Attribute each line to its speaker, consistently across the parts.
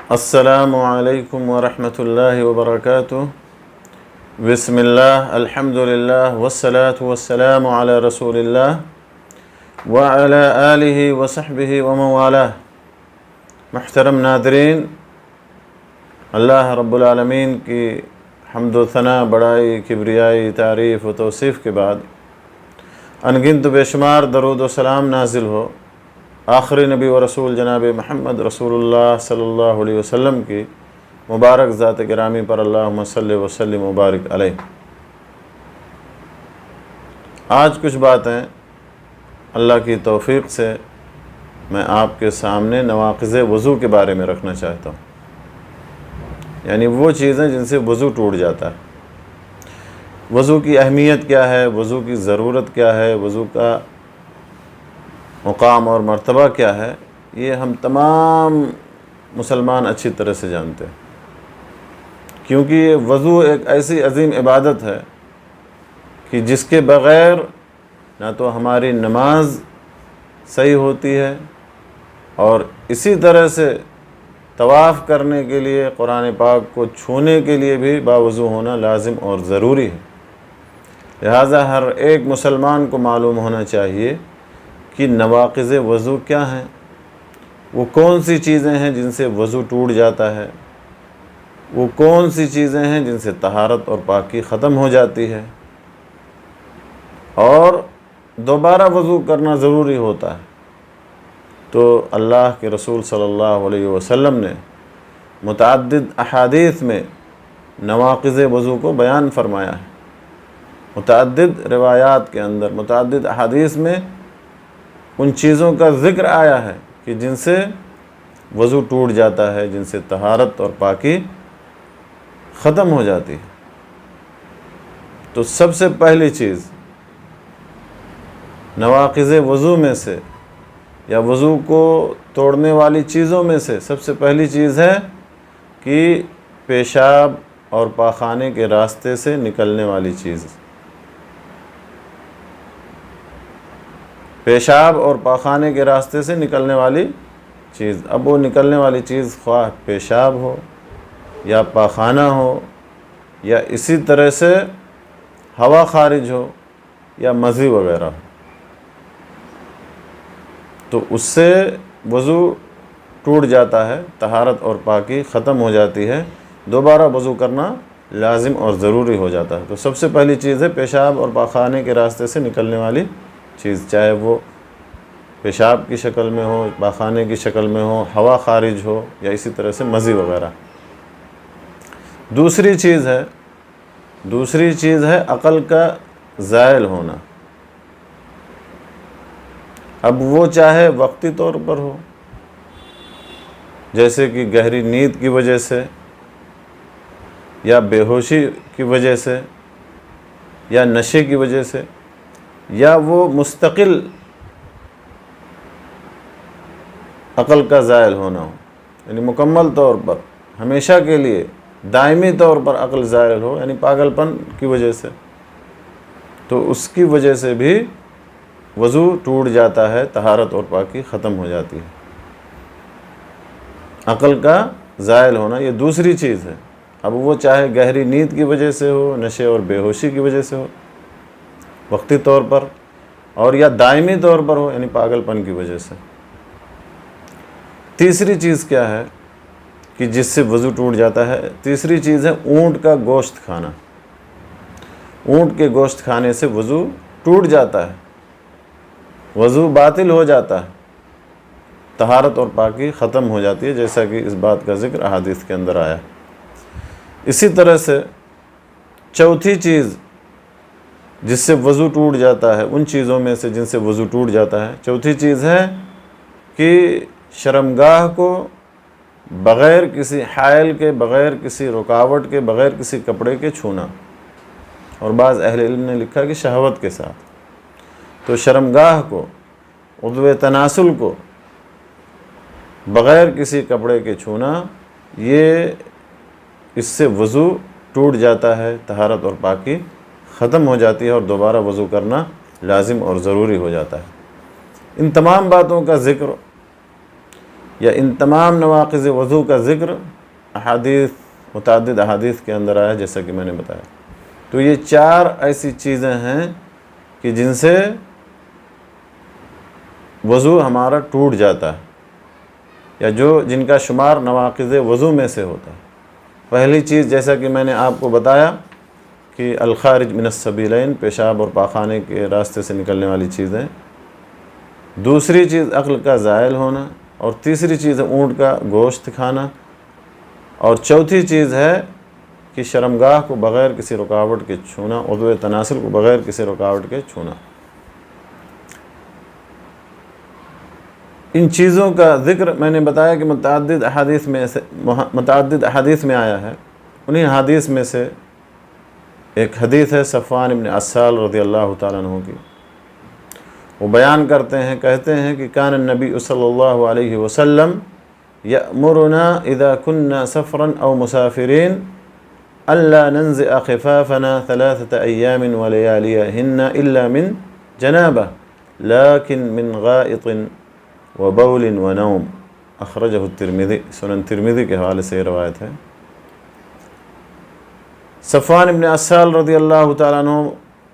Speaker 1: السلام علیکم ورحمۃ اللہ وبرکاتہ۔ بسم اللہ، الحمد للہ، والصلاة والسلام علی رسول اللہ وعلی آلہ وصحبہ ومن والاه۔ محترم ناظرین، اللہ رب العالمین کی حمد و ثنا، بڑائی، کبریائی، تعریف و توصیف کے بعد انگنت بے شمار درود و سلام نازل ہو آخری نبی و رسول جناب محمد رسول اللہ صلی اللہ علیہ وسلم کی مبارک ذات گرامی پر، اللہم صلی وسلم مبارک علیہ۔ آج کچھ باتیں اللہ کی توفیق سے میں آپ کے سامنے نواقض وضو کے بارے میں رکھنا چاہتا ہوں، یعنی وہ چیزیں جن سے وضو ٹوٹ جاتا ہے۔ وضو کی اہمیت کیا ہے، وضو کی ضرورت کیا ہے، وضو کا مقام اور مرتبہ کیا ہے، یہ ہم تمام مسلمان اچھی طرح سے جانتے ہیں، کیونکہ یہ وضو ایک ایسی عظیم عبادت ہے کہ جس کے بغیر نہ تو ہماری نماز صحیح ہوتی ہے، اور اسی طرح سے طواف کرنے کے لیے، قرآن پاک کو چھونے کے لیے بھی باوضو ہونا لازم اور ضروری ہے۔ لہٰذا ہر ایک مسلمان کو معلوم ہونا چاہیے کہ نواقض وضو کیا ہیں، وہ کون سی چیزیں ہیں جن سے وضو ٹوٹ جاتا ہے، وہ کون سی چیزیں ہیں جن سے طہارت اور پاکی ختم ہو جاتی ہے، اور دوبارہ وضو کرنا ضروری ہوتا ہے۔ تو اللہ کے رسول صلی اللہ علیہ وسلم نے متعدد احادیث میں نواقض وضو کو بیان فرمایا ہے۔ متعدد روایات کے اندر، متعدد احادیث میں ان چیزوں کا ذکر آیا ہے کہ جن سے وضو ٹوٹ جاتا ہے، جن سے طہارت اور پاکی ختم ہو جاتی ہے۔ تو سب سے پہلی چیز نواقض وضو میں سے، یا وضو کو توڑنے والی چیزوں میں سے سب سے پہلی چیز ہے کہ پیشاب اور پاخانے کے راستے سے نکلنے والی چیز۔ پیشاب اور پاخانے کے راستے سے نکلنے والی چیز، اب وہ نکلنے والی چیز خواہ پیشاب ہو یا پاخانہ ہو، یا اسی طرح سے ہوا خارج ہو یا مزی وغیرہ ہو، تو اس سے وضو ٹوٹ جاتا ہے، طہارت اور پاکی ختم ہو جاتی ہے، دوبارہ وضو کرنا لازم اور ضروری ہو جاتا ہے۔ تو سب سے پہلی چیز ہے پیشاب اور پاخانے کے راستے سے نکلنے والی چیز، چاہے وہ پیشاب کی شکل میں ہو، پاخانے کی شکل میں ہو، ہوا خارج ہو، یا اسی طرح سے مزی وغیرہ۔ دوسری چیز ہے عقل کا زائل ہونا۔ اب وہ چاہے وقتی طور پر ہو، جیسے کہ گہری نیند کی وجہ سے، یا بے ہوشی کی وجہ سے، یا نشے کی وجہ سے، یا وہ مستقل عقل کا زائل ہونا ہو، یعنی مکمل طور پر ہمیشہ کے لیے دائمی طور پر عقل زائل ہو، یعنی پاگل پن کی وجہ سے، تو اس کی وجہ سے بھی وضو ٹوٹ جاتا ہے، طہارت اور پاکی ختم ہو جاتی ہے۔ عقل کا زائل ہونا یہ دوسری چیز ہے۔ اب وہ چاہے گہری نیند کی وجہ سے ہو، نشے اور بے ہوشی کی وجہ سے ہو، وقتی طور پر، اور یا دائمی طور پر ہو، یعنی پاگل پن کی وجہ سے۔ تیسری چیز کیا ہے کہ جس سے وضو ٹوٹ جاتا ہے؟ تیسری چیز ہے اونٹ کا گوشت کھانا۔ اونٹ کے گوشت کھانے سے وضو ٹوٹ جاتا ہے، وضو باطل ہو جاتا ہے، طہارت اور پاکی ختم ہو جاتی ہے، جیسا کہ اس بات کا ذکر احادیث کے اندر آیا۔ اسی طرح سے چوتھی چیز جس سے وضو ٹوٹ جاتا ہے، ان چیزوں میں سے جن سے وضو ٹوٹ جاتا ہے، چوتھی چیز ہے کہ شرمگاہ کو بغیر کسی حائل کے، بغیر کسی رکاوٹ کے، بغیر کسی کپڑے کے چھونا، اور بعض اہل علم نے لکھا کہ شہوت کے ساتھ۔ تو شرمگاہ کو، عضو تناسل کو بغیر کسی کپڑے کے چھونا، یہ اس سے وضو ٹوٹ جاتا ہے، طہارت اور پاکی ختم ہو جاتی ہے، اور دوبارہ وضو کرنا لازم اور ضروری ہو جاتا ہے۔ ان تمام باتوں کا ذکر یا ان تمام نواقض وضو کا ذکر متعدد احادیث کے اندر آیا جیسا کہ میں نے بتایا۔ تو یہ 4 ایسی چیزیں ہیں کہ جن سے وضو ہمارا ٹوٹ جاتا ہے، یا جن کا شمار نواقض وضو میں سے ہوتا ہے۔ پہلی چیز جیسا کہ میں نے آپ کو بتایا کہ الخارج من السبیلین، پیشاب اور پاخانے کے راستے سے نکلنے والی چیزیں۔ دوسری چیز عقل کا زائل ہونا، اور تیسری چیز ہے اونٹ کا گوشت کھانا، اور چوتھی چیز ہے کہ شرمگاہ کو بغیر کسی رکاوٹ کے چھونا، عضو تناسل کو بغیر کسی رکاوٹ کے چھونا۔ ان چیزوں کا ذکر میں نے بتایا کہ متعدد احادیث میں آیا ہے۔ انہی حدیث میں سے ایک حدیث ہے صفوان ابن عسال رضی اللہ تعالیٰ عنہ کی۔ وہ بیان کرتے ہیں، کہتے ہیں کہ کان النبی صلی اللہ علیہ وسلم یأمرنا اذا كنا سفرا او مسافرین الا ننزع خفافنا 3 ایام ولیالیہن الا من جنابہ لیکن من غائط وبول ونوم، اخرجہ الترمذی، سنن ترمذی کے حوالے سے یہ روایت ہے۔ صفوان ابن عسال رضی اللہ تعالیٰ عنہ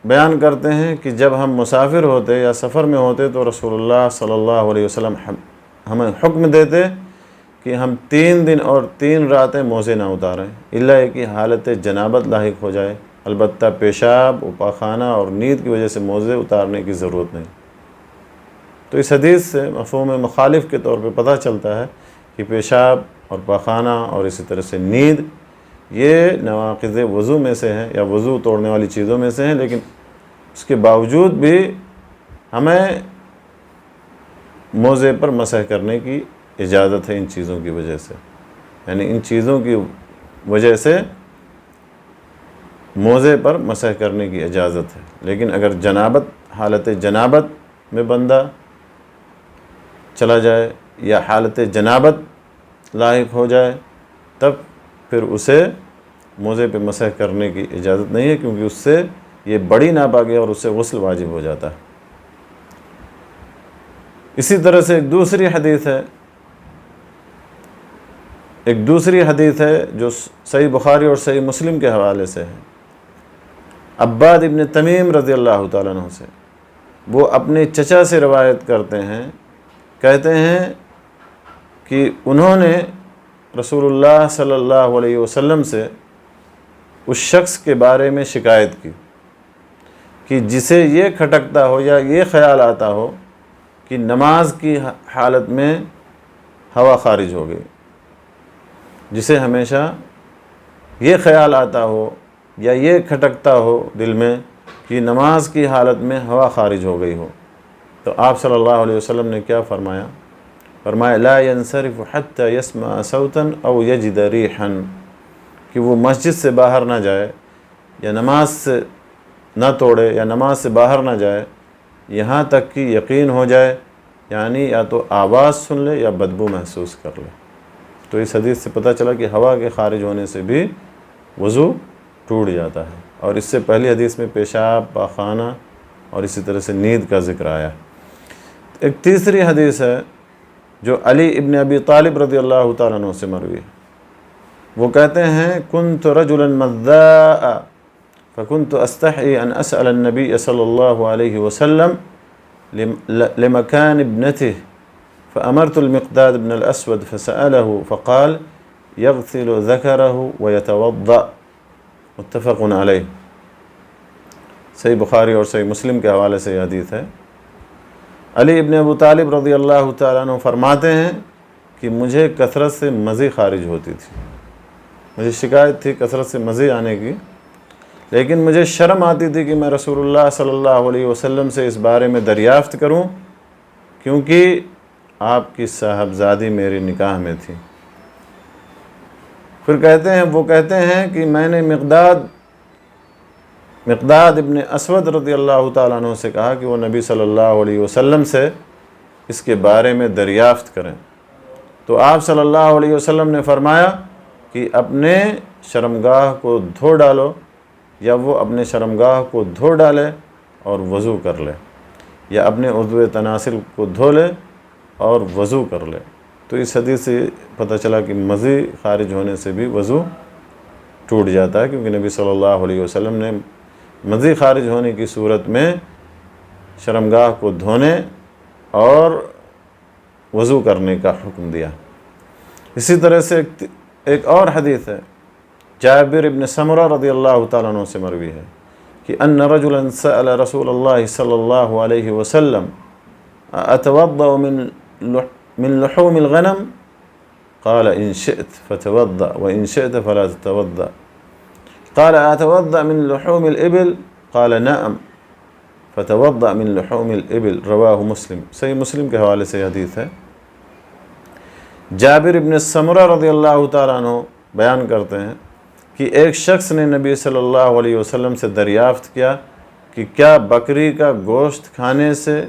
Speaker 1: بیان کرتے ہیں کہ جب ہم مسافر ہوتے یا سفر میں ہوتے تو رسول اللہ صلی اللہ علیہ وسلم ہمیں حکم دیتے کہ ہم 3 دن اور 3 راتیں موزے نہ اتاریں، الا کہ حالت جنابت لاحق ہو جائے۔ البتہ پیشاب، پاخانہ اور نیند کی وجہ سے موزے اتارنے کی ضرورت نہیں۔ تو اس حدیث سے مفہوم مخالف کے طور پہ پتہ چلتا ہے کہ پیشاب اور پاخانہ اور اسی طرح سے نیند یہ نواقض وضو میں سے ہیں، یا وضو توڑنے والی چیزوں میں سے ہیں، لیکن اس کے باوجود بھی ہمیں موزے پر مسح کرنے کی اجازت ہے ان چیزوں کی وجہ سے، یعنی ان چیزوں کی وجہ سے موزے پر مسح کرنے کی اجازت ہے۔ لیکن اگر حالت جنابت میں بندہ چلا جائے یا حالت جنابت لاحق ہو جائے تب پھر اسے موزے پہ مسح کرنے کی اجازت نہیں ہے، کیونکہ اس سے یہ بڑی ناپاکی اور اس سے غسل واجب ہو جاتا ہے۔ اسی طرح سے ایک دوسری حدیث ہے جو صحیح بخاری اور صحیح مسلم کے حوالے سے ہے، عباد ابن تمیم رضی اللہ تعالیٰ عنہ سے۔ وہ اپنے چچا سے روایت کرتے ہیں، کہتے ہیں کہ انہوں نے رسول اللہ صلی اللہ علیہ وسلم سے اس شخص کے بارے میں شکایت کی کہ جسے یہ کھٹکتا ہو یا یہ خیال آتا ہو کہ نماز کی حالت میں ہوا خارج ہو گئی، جسے ہمیشہ یہ خیال آتا ہو یا یہ کھٹکتا ہو دل میں کہ نماز کی حالت میں ہوا خارج ہو گئی ہو، تو آپ صلی اللہ علیہ وسلم نے کیا فرمایا لا ينصرف حتى يسمع صوتا او يجد ريحا، کہ وہ مسجد سے باہر نہ جائے یا نماز سے نہ توڑے یا نماز سے باہر نہ جائے یہاں تک کہ یقین ہو جائے، یعنی یا تو آواز سن لے یا بدبو محسوس کر لے۔ تو اس حدیث سے پتہ چلا کہ ہوا کے خارج ہونے سے بھی وضو ٹوٹ جاتا ہے، اور اس سے پہلی حدیث میں پیشاب، پاخانہ اور اسی طرح سے نیند کا ذکر آیا۔ ایک تیسری حدیث ہے جو علی ابن ابی طالب رضی اللہ تعالیٰ عنہ سے مروی ہے۔ وہ کہتے ہیں كنت رجلا مذاء فكنت استحي ان اسأل النبي صلی اللہ علیہ وسلم لمكان ابنته فأمرت المقداد بن الأسود فسأله فقال يغسل ذكره ويتوضأ، متفق علیہ۔ صحیح بخاری اور صحیح مسلم کے حوالے سے یہ حدیث ہے۔ علی ابن ابو طالب رضی اللہ تعالیٰ عنہ فرماتے ہیں کہ مجھے کثرت سے مزی خارج ہوتی تھی، مجھے شکایت تھی کثرت سے مزی آنے کی، لیکن مجھے شرم آتی تھی کہ میں رسول اللہ صلی اللہ علیہ وسلم سے اس بارے میں دریافت کروں، کیونکہ آپ کی صاحبزادی میری نکاح میں تھی۔ پھر وہ کہتے ہیں کہ میں نے مقداد ابن اسود رضی اللہ تعالیٰ عنہ سے کہا کہ وہ نبی صلی اللہ علیہ وسلم سے اس کے بارے میں دریافت کریں، تو آپ صلی اللہ علیہ وسلم نے فرمایا کہ اپنے شرمگاہ کو دھو ڈالو، یا وہ اپنے شرمگاہ کو دھو ڈالے اور وضو کر لے، یا اپنے عضو تناسل کو دھو لے اور وضو کر لے۔ تو اس حدیث سے پتہ چلا کہ مزی خارج ہونے سے بھی وضو ٹوٹ جاتا ہے، کیونکہ نبی صلی اللہ علیہ وسلم نے مزی خارج ہونے کی صورت میں شرمگاہ کو دھونے اور وضو کرنے کا حکم دیا۔ اسی طرح سے ایک اور حدیث ہے، جابر ابن سمرہ رضی اللہ تعالیٰ عنہ سے مروی ہے کہ ان رجلا سأل رسول اللہ صلی اللہ علیہ وسلم اتوضأ من لحوم الغنم قال ان شئت فتوضأ وان شئت فلا تتوضأ قال اتوضأ من لحوم الابل قال نعم فتوضأ من لحوم الابل رواہ مسلم۔ صحیح مسلم کے حوالے سے حدیث ہے۔ جابر ابن سمرہ رضی اللہ تعالیٰ عنہ بیان کرتے ہیں کہ ایک شخص نے نبی صلی اللہ علیہ وسلم سے دریافت کیا کہ کیا بکری کا گوشت کھانے سے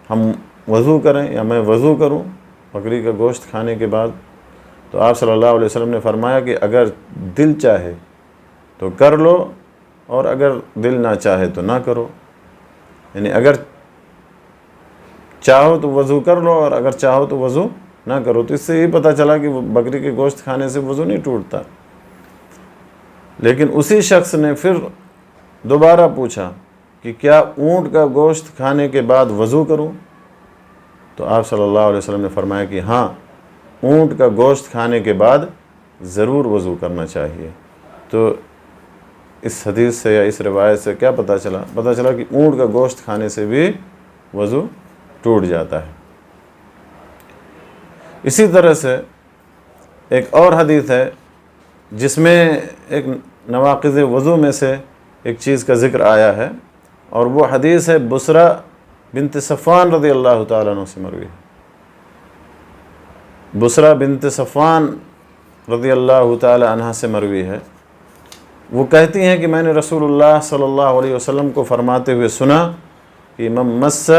Speaker 1: ہم وضو کریں یا میں وضو کروں بکری کا گوشت کھانے کے بعد؟ تو آپ صلی اللہ علیہ وسلم نے فرمایا کہ اگر دل چاہے تو کر لو اور اگر دل نہ چاہے تو نہ کرو، یعنی اگر چاہو تو وضو کر لو اور اگر چاہو تو وضو نہ کرو۔ تو اس سے یہ پتہ چلا کہ بکری کے گوشت کھانے سے وضو نہیں ٹوٹتا۔ لیکن اسی شخص نے پھر دوبارہ پوچھا کہ کیا اونٹ کا گوشت کھانے کے بعد وضو کروں؟ تو آپ صلی اللہ علیہ وسلم نے فرمایا کہ ہاں، اونٹ کا گوشت کھانے کے بعد ضرور وضو کرنا چاہیے۔ تو اس حدیث سے یا اس روایت سے کیا پتہ چلا؟ پتہ چلا کہ اونٹ کا گوشت کھانے سے بھی وضو ٹوٹ جاتا ہے۔ اسی طرح سے ایک اور حدیث ہے جس میں ایک نواقض وضو میں سے ایک چیز کا ذکر آیا ہے، اور وہ حدیث ہے بصرہ بنت صفوان رضی اللہ تعالیٰ عنہ سے مروی ہے۔ بصرہ بنت صفوان رضی اللہ تعالیٰ عنہ سے مروی ہے۔ وہ کہتی ہیں کہ میں نے رسول اللہ صلی اللہ علیہ وسلم کو فرماتے ہوئے سنا کہ من مس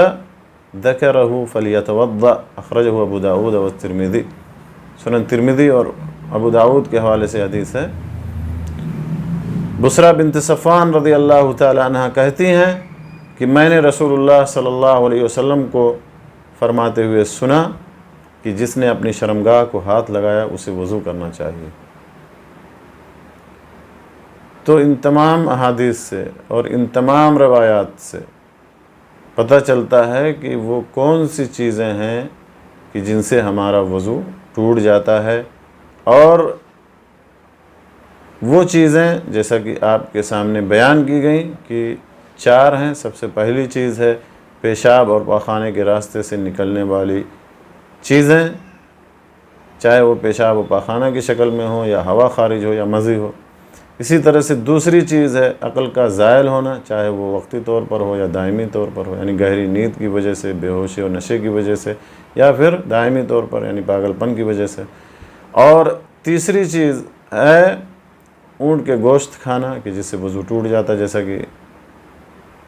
Speaker 1: ذکرہ فلیتوضأ، اخرجہ ابو داؤد والترمذی۔ سنن ترمذی اور ابو داؤد کے حوالے سے حدیث ہے۔ بصرہ بنت صفوان رضی اللہ تعالی عنہ کہتی ہیں کہ میں نے رسول اللہ صلی اللہ علیہ وسلم کو فرماتے ہوئے سنا کہ جس نے اپنی شرمگاہ کو ہاتھ لگایا اسے وضو کرنا چاہیے۔ تو ان تمام احادیث سے اور ان تمام روایات سے پتہ چلتا ہے کہ وہ کون سی چیزیں ہیں کہ جن سے ہمارا وضو ٹوٹ جاتا ہے، اور وہ چیزیں جیسا کہ آپ کے سامنے بیان کی گئیں کہ 4 ہیں۔ سب سے پہلی چیز ہے پیشاب اور پاخانے کے راستے سے نکلنے والی چیزیں، چاہے وہ پیشاب و پاخانہ کی شکل میں ہو یا ہوا خارج ہو یا مزی ہو۔ اسی طرح سے دوسری چیز ہے عقل کا زائل ہونا، چاہے وہ وقتی طور پر ہو یا دائمی طور پر ہو، یعنی گہری نیند کی وجہ سے، بے ہوشی اور نشے کی وجہ سے، یا پھر دائمی طور پر یعنی پاگل پن کی وجہ سے۔ اور تیسری چیز ہے اونٹ کے گوشت کھانا کہ جس سے وضو ٹوٹ جاتا ہے، جیسا کہ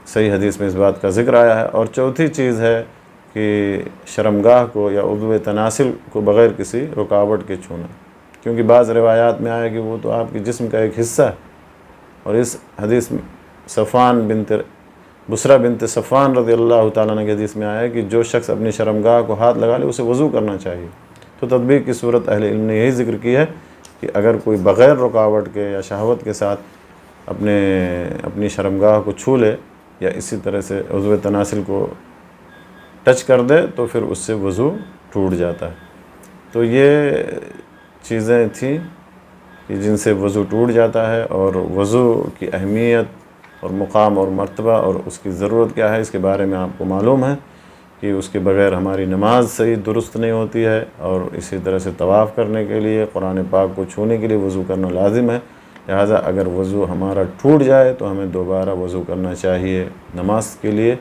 Speaker 1: صحیح حدیث میں اس بات کا ذکر آیا ہے۔ اور چوتھی چیز ہے کہ شرمگاہ کو یا عضو تناسل کو بغیر کسی رکاوٹ کے چھونا، کیونکہ بعض روایات میں آیا کہ وہ تو آپ کے جسم کا ایک حصہ ہے، اور اس حدیث میں بصرہ بنت صفوان رضی اللہ تعالیٰ عنہ کی حدیث میں آیا ہے کہ جو شخص اپنی شرمگاہ کو ہاتھ لگا لے اسے وضو کرنا چاہیے۔ تو تطبیق کی صورت اہل علم نے یہی ذکر کی ہے کہ اگر کوئی بغیر رکاوٹ کے یا شہوت کے ساتھ اپنی شرمگاہ کو چھو لے یا اسی طرح سے عضو تناسل کو ٹچ کر دے تو پھر اس سے وضو ٹوٹ جاتا ہے۔ تو یہ چیزیں تھیں کہ جن سے وضو ٹوٹ جاتا ہے، اور وضو کی اہمیت اور مقام اور مرتبہ اور اس کی ضرورت کیا ہے اس کے بارے میں آپ کو معلوم ہے کہ اس کے بغیر ہماری نماز صحیح درست نہیں ہوتی ہے، اور اسی طرح سے طواف کرنے کے لیے قرآن پاک کو چھونے کے لیے وضو کرنا لازم ہے۔ لہٰذا اگر وضو ہمارا ٹوٹ جائے تو ہمیں دوبارہ وضو کرنا چاہیے نماز کے لیے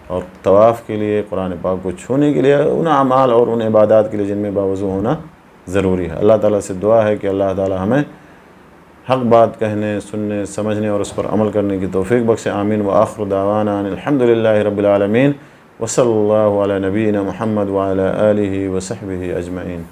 Speaker 1: اور طواف کے لیے، قرآن پاک کو چھونے کے لیے، ان اعمال اور ان عبادات کے لیے جن میں باوضو ہونا ضروری ہے۔ اللہ تعالیٰ سے دعا ہے کہ اللہ تعالیٰ ہمیں حق بات کہنے، سننے، سمجھنے اور اس پر عمل کرنے کی توفیق بخشے۔ آمین۔ وآخر دعوانا ان الحمد للہ رب العالمین، وصلی اللہ علی نبینا محمد وعلی آلہ وصحبہ اجمعین۔